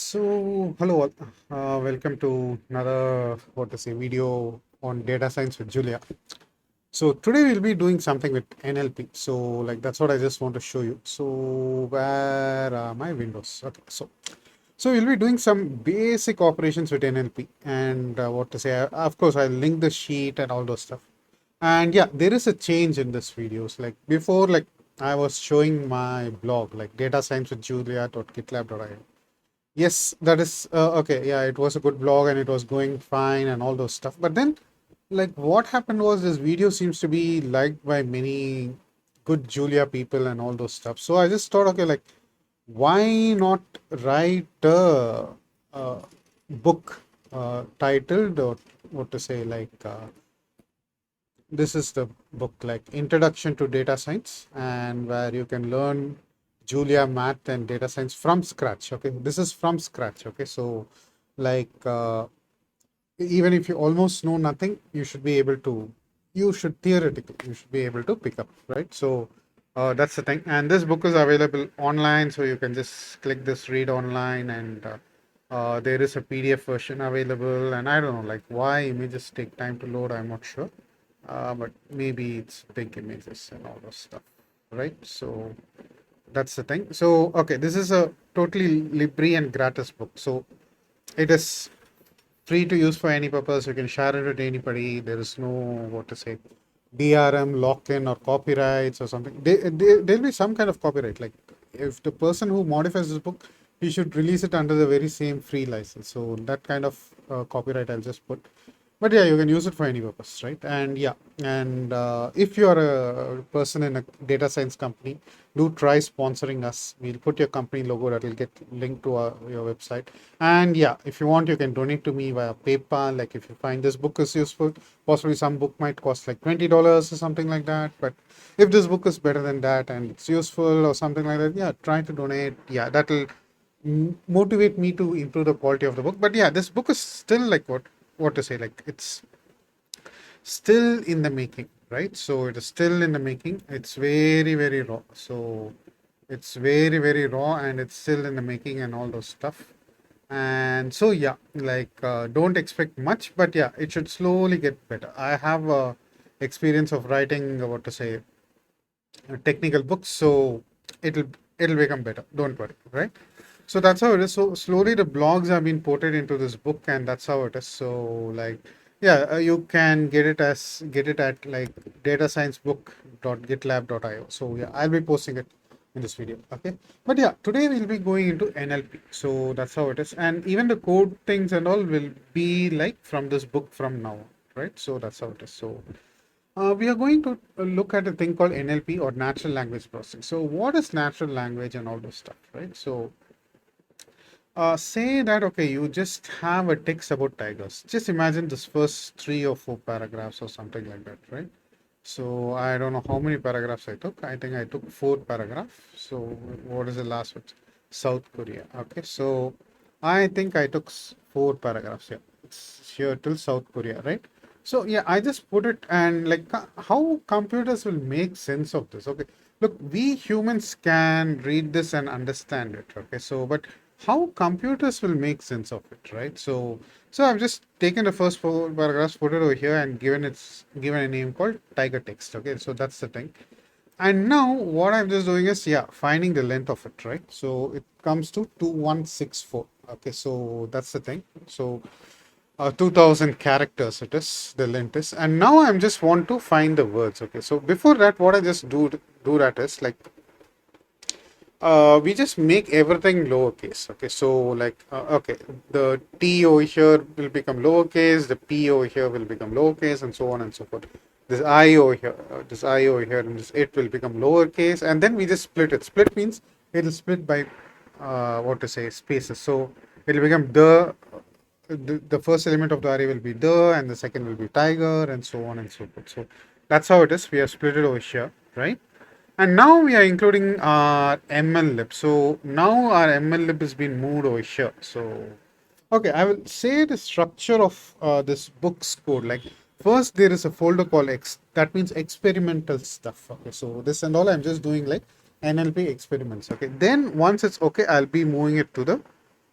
Hello all. Welcome to another video on data science with Julia. So today we'll be doing something with NLP. So that's what I just want to show you. So where are my windows? Okay, so we'll be doing some basic operations with NLP and of course, I'll link the sheet and all those stuff. And yeah, there is a change in this videos. Like before, I was showing my blog, like data science with Julia.gitlab.io. Yes, that is okay. Yeah, it was a good blog and it was going fine and all those stuff. But then, what happened was this video seems to be liked by many good Julia people and all those stuff. So I just thought, okay, why not write a book titled, or what to say, this is the book, like Introduction to Data Science, and where you can learn Julia math and data science from scratch. Okay, this is from scratch. Okay, so like even if you almost know nothing, you should be able to, you should theoretically, you should be able to pick up, right? So that's the thing. And this book is available online, so you can just click this read online, and there is a PDF version available. And I don't know, like why images take time to load, I'm not sure. But maybe it's big images and all those stuff, right? So that's the thing. So okay, this is a totally libre and gratis book. So it is free to use for any purpose. You can share it with anybody. There is no, what to say, DRM lock-in or copyrights or something. There'll be some kind of copyright. Like if the person who modifies this book, he should release it under the very same free license. So that kind of copyright I'll just put. But yeah, you can use it for any purpose, right? And yeah, and if you are a person in a data science company, do try sponsoring us. We'll put your company logo that will get linked to your website. And yeah, if you want, you can donate to me via PayPal. Like if you find this book is useful, possibly some book might cost like $20 or something like that. But if this book is better than that and it's useful or something like that, yeah, try to donate. Yeah, that'll motivate me to improve the quality of the book. But yeah, this book is still like what to say, like it's still in the making, right? So it is still in the making. It's very, very raw. So it's very, very raw and it's still in the making and all those stuff. And so yeah, don't expect much, but yeah, it should slowly get better. I have experience of writing what to say technical books, so it'll it'll become better, don't worry, right? So that's how it is. So slowly the blogs have been ported into this book, and that's how it is. So like yeah, you can get it at like datasciencebook.gitlab.io. So yeah, I'll be posting it in this video. Okay, but yeah, today we'll be going into NLP. So that's how it is, and even the code things and all will be like from this book from now on, right? So that's how it is. So we are going to look at a thing called NLP, or natural language processing. So what is natural language and all those stuff, right? So say that, okay, you just have a text about tigers. Just imagine this first 3 or 4 paragraphs or something like that, right? So I don't know how many paragraphs I took. I think I took 4 paragraphs. So what is the last one? South Korea. Okay, so I think I took 4 paragraphs. Yeah, it's here till South Korea, right? So yeah, I just put it, and like how computers will make sense of this. Okay, look, we humans can read this and understand it. Okay, so but how computers will make sense of it, right? So I've just taken the first 4 paragraphs, put it over here, and given a name called tiger text. Okay, so that's the thing. And now what I'm just doing is, yeah, finding the length of it, right? So it comes to 2164. Okay, so that's the thing. So 2000 characters it is, the length is. And now I'm just want to find the words. Okay, so before that, what I just do that is like we just make everything lowercase. Okay, so okay, the T over here will become lowercase, the P over here will become lowercase, and so on and so forth. This I over here, this I over here, and this it will become lowercase, and then we just split it. Split means it'll split by what to say, spaces. So it'll become the first element of the array will be the, and the second will be tiger, and so on and so forth. So that's how it is. We have split it over here, right? And now we are including our MLlib. So now our MLlib has been moved over here. So, okay, I will say the structure of this book's code. Like first there is a folder called X. That means experimental stuff. Okay, so this and all I'm just doing like NLP experiments. Okay, then once it's okay, I'll be moving it to the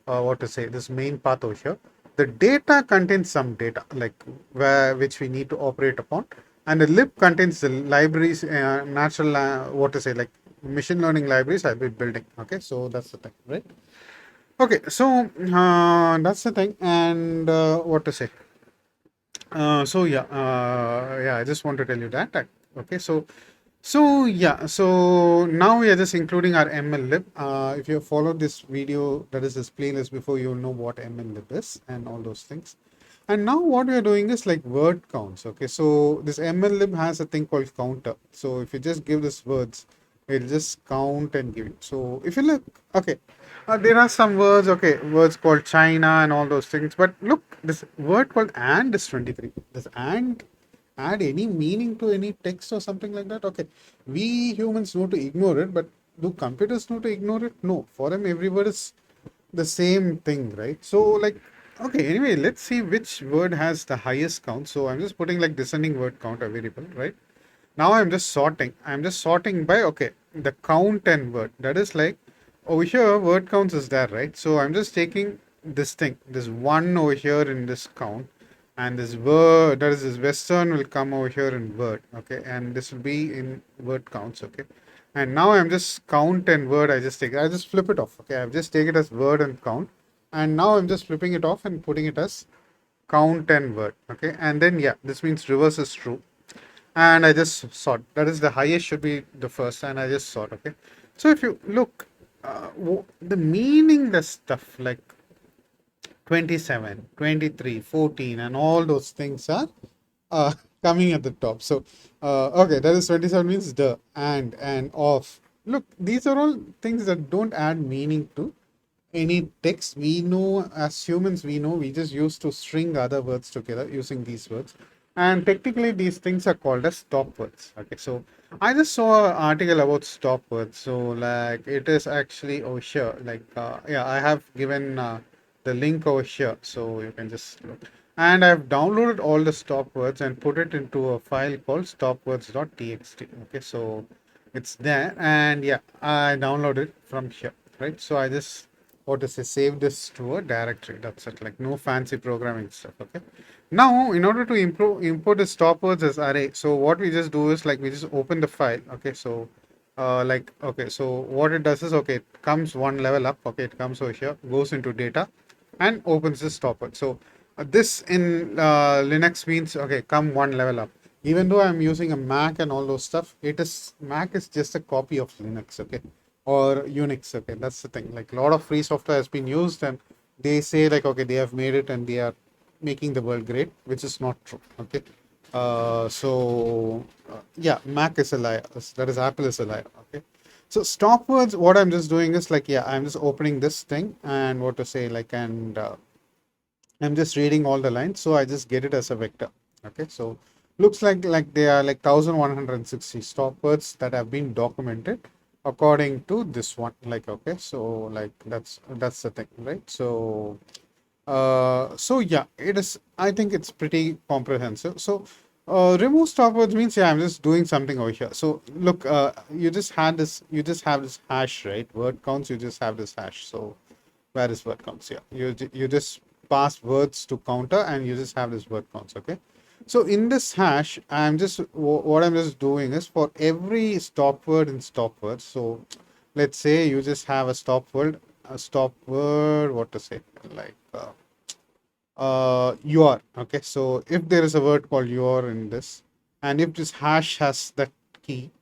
what to say, this main path over here. The data contains some data, like which we need to operate upon, and the lib contains the libraries, natural, what to say, like machine learning libraries I've been building. Okay, so that's the thing, right? Okay, so that's the thing, and what to say. Yeah, I just want to tell you that. Okay, so now we are just including our MLlib. If you have followed this video, that is this playlist before, you'll know what MLlib is and all those things. And now what we are doing is like word counts. Okay, so this MLlib has a thing called counter. So if you just give this words, it'll just count and give you. So if you look, okay, there are some words, okay, words called China and all those things. But look, this word called and is 23. Does and add any meaning to any text or something like that? Okay, we humans know to ignore it, but do computers know to ignore it? No, for them, every word is the same thing, right? So, like, okay, anyway, let's see which word has the highest count. So, I'm just putting like descending word count a variable, right? Now I'm just sorting. I'm just sorting by, okay, the count and word. That is like over here, word counts is there, right? So I'm just taking this thing, this one over here in this count, and this word, that is this western, will come over here in word, okay, and this will be in word counts, okay. And now I'm just count and word. I just take it. I just flip it off, okay. I've just take it as word and count, and now I'm just flipping it off and putting it as count and word, okay. And then yeah, this means reverse is true, and I just sort. That is the highest should be the first, and I just sort. Okay, so if you look, the meaningless stuff like 27, 23, 14, and all those things are uh, coming at the top. So, okay, that is 27 means the and of. Look, these are all things that don't add meaning to any text. We know as humans, we know we just used to string other words together using these words, and technically these things are called as stop words. Okay, so I just saw an article about stop words. So like it is actually over here, like yeah, I have given the link over here, so you can just look. And I've downloaded all the stop words and put it into a file called stopwords.txt. Okay, so it's there, and yeah, I downloaded from here, right? So I just, what to say, save this to a directory. That's it, like no fancy programming stuff. Okay, now in order to import the stop words as array, so what we just do is like we just open the file. Okay, so like, okay, so what it does is, okay, it comes one level up. Okay, it comes over here, goes into data, and opens the stopper. So this in Linux means, okay, come one level up. Even though I'm using a Mac and all those stuff, it is, Mac is just a copy of Linux, okay, or Unix. Okay, that's the thing. Like a lot of free software has been used, and they say like, okay, they have made it and they are making the world great, which is not true. Okay, yeah, Mac is a liar. That is, Apple is a liar. Okay, so stop words, what I'm just doing is like, yeah, I'm just opening this thing and what to say, like, and I'm just reading all the lines, so I just get it as a vector. Okay, so looks like they are like 1160 stop words that have been documented according to this one. Like, okay, so like that's the thing, right? So so yeah, it is. I think it's pretty comprehensive. So remove stop words means, yeah, I'm just doing something over here. So look, you just had this, you just have this hash, right? Word counts. You just have this hash. So where is word counts? Yeah, you just pass words to counter, and you just have this word counts. Okay. So in this hash, I'm just what I'm just doing is for every stop word in stop word. So let's say you just have a stop word. What to say? Like. Your, okay, so if there is a word called your in this, and if this hash has that key,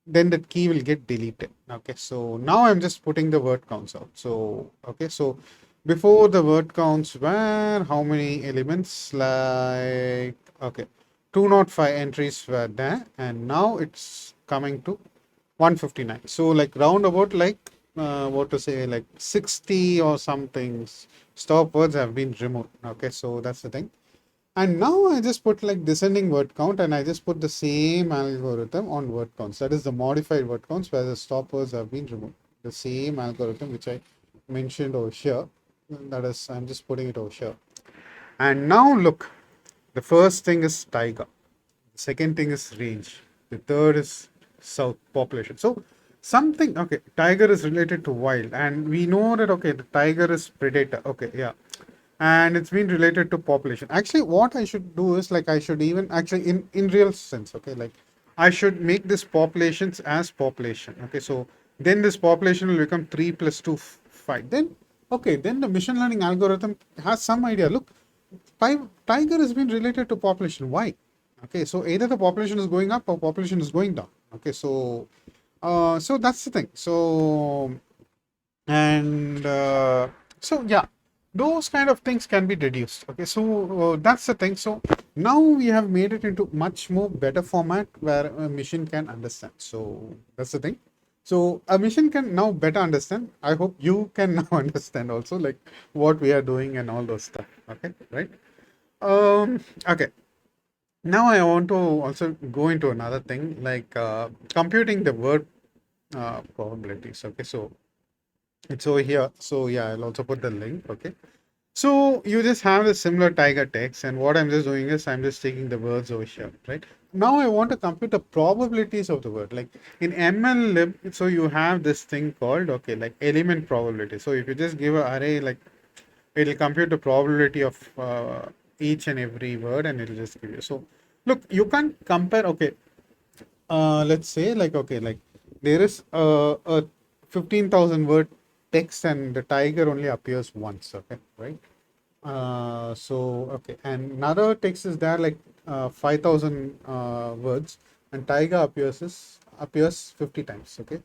then that key will get deleted. Okay, so now I'm just putting the word counts out. So okay, so before the word counts were how many elements, like, okay, 205 entries were there, and now it's coming to 159. So like round about like what to say, like 60 or something stop words have been removed. Okay, so that's the thing. And now I just put like descending word count, and I just put the same algorithm on word counts. That is the modified word counts where the stop words have been removed. The same algorithm which I mentioned over here. That is, I'm just putting it over here. And now look, the first thing is tiger. The second thing is range. The third is south population. So something. Okay, tiger is related to wild, and we know that okay, the tiger is predator. Okay, yeah, and it's been related to population. Actually, what I should do is like I should even actually in real sense. Okay, like I should make this populations as population. Okay, so then this population will become 3 plus 2 5. Then okay, then the machine learning algorithm has some idea. Look, tiger has been related to population. Why? Okay, so either the population is going up or population is going down. Okay, so that's the thing. And so yeah, those kind of things can be deduced. Okay, so that's the thing. So now we have made it into much more better format where a machine can understand. So that's the thing. So a machine can now better understand. I hope you can now understand also like what we are doing and all those stuff. Okay, right? Okay. Now I want to also go into another thing like computing the word probabilities. Okay, so it's over here. So yeah, I'll also put the link. Okay. So you just have the similar tiger text, and what I'm just doing is I'm just taking the words over here, right? Now I want to compute the probabilities of the word. Like in ML lib, so you have this thing called okay, like element probability. So if you just give an array, like it'll compute the probability of each and every word, and it'll just give you. So look, you can't compare. Okay, let's say like okay, like there is a 15,000 word text, and the tiger only appears once. Okay, right? So okay, and another text is there like 5,000 words, and tiger appears 50 times. Okay,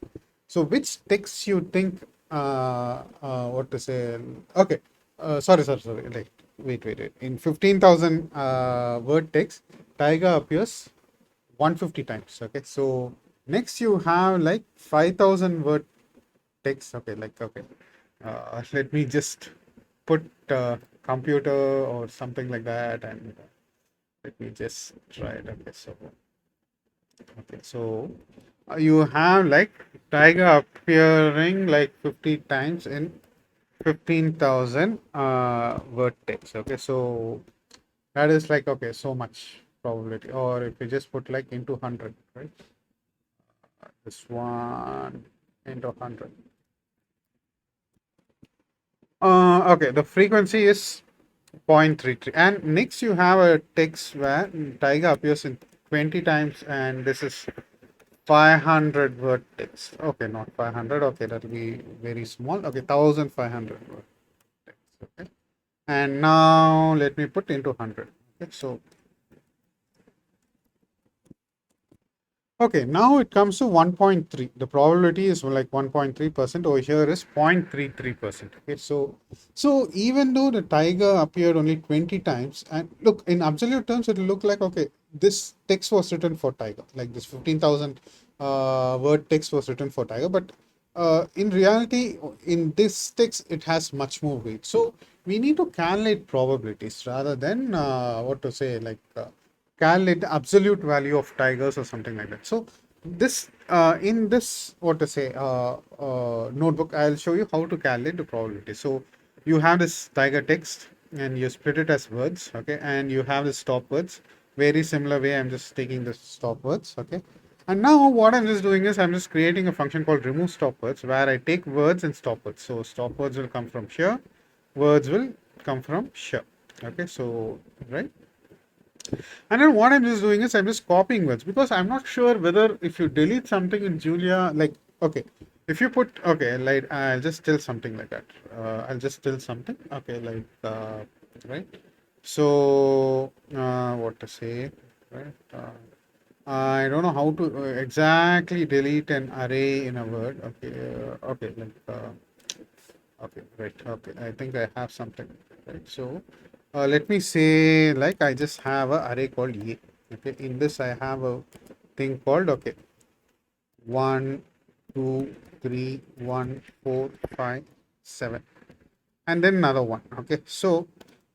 so which text you think what to say? Okay, sorry. Like wait. In 15,000 word text, tiger appears 150 times. Okay, so next you have like 5,000 word text. Okay, like okay, let me just put computer or something like that, and let me just try it. Okay, so you have like tiger appearing like 50 times in 15,000 word text. Okay, so that is like okay, so much probability. Or if you just put like into 100, right? This one into 100. Okay, the frequency is 0.33. And next you have a text where tiger appears in 20 times, and this is 500 word text. Okay, not 500. Okay, that will be very small. Okay, 1500 word text. Okay. And now let me put into 100. Okay, so okay, now it comes to 1.3. The probability is like 1.3%. Over here is 0.33%. Okay, so even though the tiger appeared only 20 times, and look in absolute terms, it will look like okay, this text was written for tiger, like this 15,000 word text was written for tiger, but in reality, in this text, it has much more weight. So we need to calculate probabilities rather than what to say like. Calculate the absolute value of tigers or something like that. So this in this what to say notebook, I'll show you how to calculate the probability. So you have this tiger text and you split it as words, okay, and you have the stop words. Very similar way, I'm just taking the stop words, okay. And now what I'm just doing is I'm just creating a function called remove stop words where I take words and stop words. So stop words will come from here, words will come from here. Okay, so right. And then what I'm just doing is I'm just copying words because I'm not sure whether if you delete something in Julia, like, okay, if you put, okay, like, I'll just tell something like that. I'll just tell something, okay, like, right? So, what to say, right? I don't know how to exactly delete an array in a word. Okay, like, okay, right. Okay, I think I have something, right? So, let me say, like, I just have a array called A. Okay, in this I have a thing called okay, 1, 2, 3, 1, 4, 5, 7, and then another one. Okay, so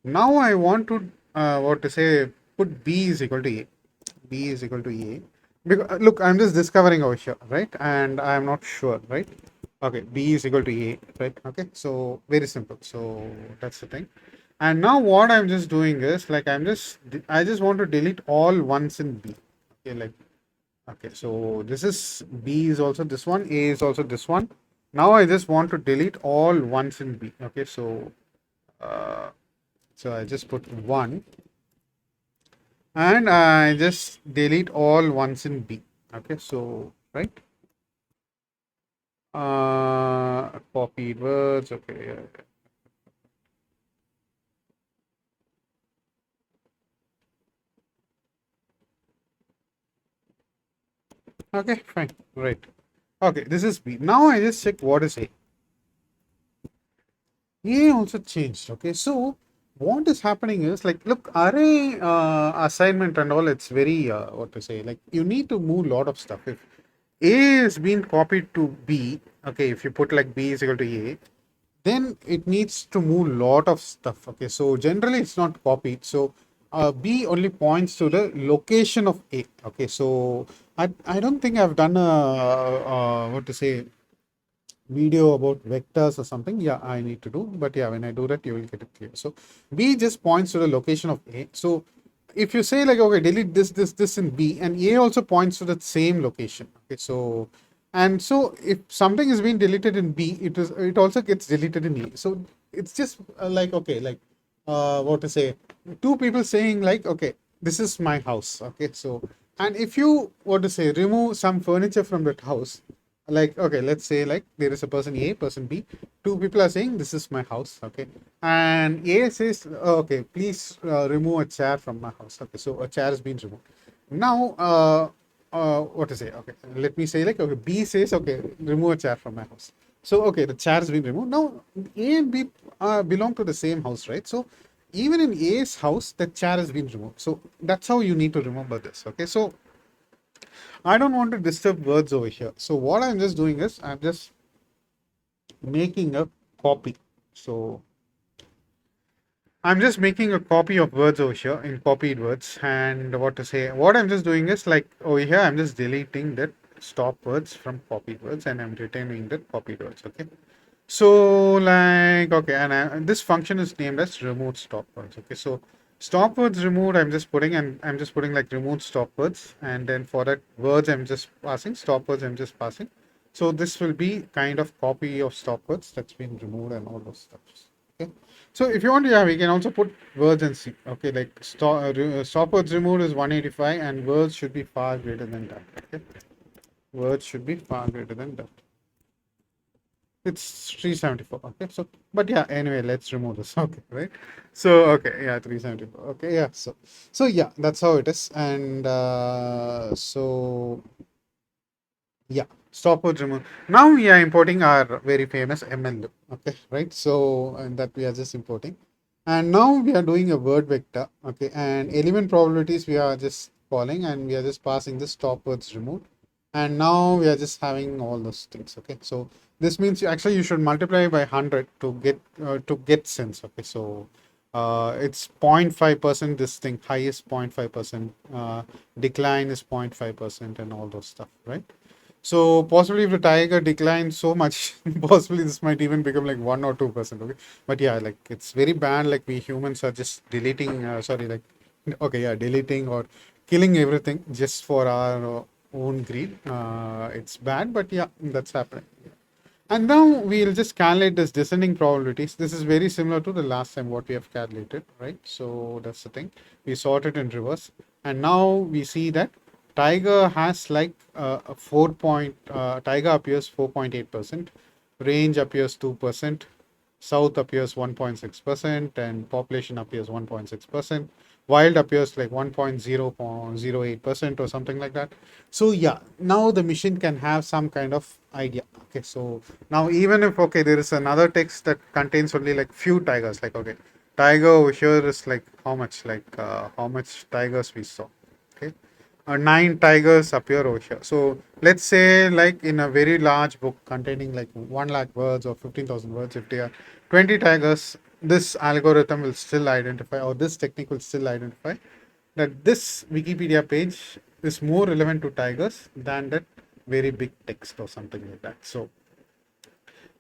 now I want to what to say, put B is equal to A. B is equal to A. Because, look, I'm just discovering over here, right? And I'm not sure, right? Okay, B is equal to A, right? Okay, so very simple. So that's the thing. And now what I'm just doing is like I just want to delete all ones in B. Okay, like Okay, so this is B is also this one, A is also this one. Now I just want to delete all ones in B. Okay, uh, so I just put 1 and I just delete all ones in B. Okay, so right. Copied words. Okay, yeah. Okay, fine, right. Okay, this is B. Now I just check what is A. A also changed. Okay, so what is happening is like, look, array assignment and all, it's very, what to say, like you need to move a lot of stuff. If A is being copied to B, okay, if you put like B is equal to A, then it needs to move lot of stuff. Okay, so generally it's not copied. So B only points to the location of A. Okay, so I don't think I've done a, what to say, video about vectors or something. Yeah, I need to do, but yeah, when I do that, you will get it clear. So B just points to the location of A. So if you say like, okay, delete this in B, and A also points to the same location. Okay, so and so if something is being deleted in B, it also gets deleted in A. So it's just like, okay, like what to say, two people saying like, okay, this is my house. Okay, so and if you what to say, remove some furniture from that house, like, okay, let's say like there is a person A, person B, two people are saying this is my house. Okay, and A says, okay, please remove a chair from my house. Okay, so a chair has been removed. Now what to say, okay, let me say like, okay, B says, okay, remove a chair from my house. So okay, the chair has been removed. Now A and B belong to the same house, right? So even in A's house, the chair has been removed. So that's how you need to remember this. Okay, so I don't want to disturb words over here. So what I'm just doing is I'm just making a copy. So I'm just making a copy of words over here in copied words. And what to say, what I'm just doing is like over here, I'm just deleting that stop words from copied words and I'm retaining the copied words. Okay. So like, okay, and this function is named as remove stop words. Okay, so stop words removed, I'm just putting like remove stop words, and then for that words I'm just passing stop words, I'm just passing. So this will be kind of copy of stop words that's been removed and all those stuff. Okay, so if you want to, yeah, we can also put words and see. Okay, like stop words removed is 185, and words should be far greater than that. Okay, words should be far greater than that. It's 374. Okay. So, but yeah, anyway, let's remove this. Okay. Right. So, okay. Yeah, 374. Okay. Yeah. So yeah, that's how it is. And yeah, stopwatch remove. Now we are importing our very famous ML loop. Okay. Right. So, and that we are just importing. And now we are doing a word vector. Okay. And element probabilities we are just calling and we are just passing the stopwords removed. And now we are just having all those things. Okay. So this means actually you should multiply by 100 to get sense. Okay. So it's 0.5% this thing, high is 0.5%, decline is 0.5% and all those stuff, right? So possibly if the tiger declines so much, possibly this might even become like 1 or 2%. Okay, but yeah, like it's very bad. Like we humans are just deleting. Sorry, like okay, yeah, deleting or killing everything just for our own greed. It's bad, but yeah, that's happening. And now we'll just calculate this descending probabilities. This is very similar to the last time what we have calculated, right? So that's the thing. We sort it in reverse. And now we see that Tiger has like a 4 Tiger appears 4.8%, range appears 2%, South appears 1.6%, and population appears 1.6%. Wild appears like 1.008% or something like that. So yeah, now the machine can have some kind of idea. Okay, so now even if okay, there is another text that contains only like few tigers, like okay, tiger over here is like how much, like how much tigers we saw. Okay, 9 tigers appear over here. So let's say like in a very large book containing like 1 lakh words or 15,000 words, if there are 20 tigers, this algorithm will still identify, or this technique will still identify that this Wikipedia page is more relevant to tigers than that very big text or something like that. So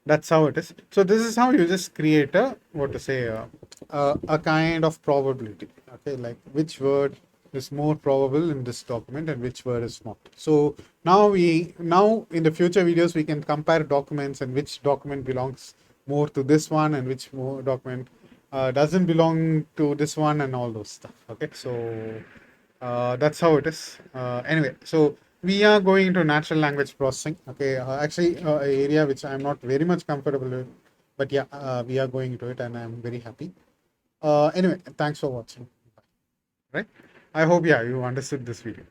that's how it is. So this is how you just create a what to say a kind of probability. Okay, like which word is more probable in this document and which word is not. So now in the future videos we can compare documents and which document belongs more to this one and which more document doesn't belong to this one and all those stuff. Okay, so that's how it is. Anyway, so we are going into natural language processing. Okay, actually, an area which I'm not very much comfortable with, but yeah, we are going into it, and I'm very happy. Anyway, thanks for watching. Right? I hope, yeah, you understood this video.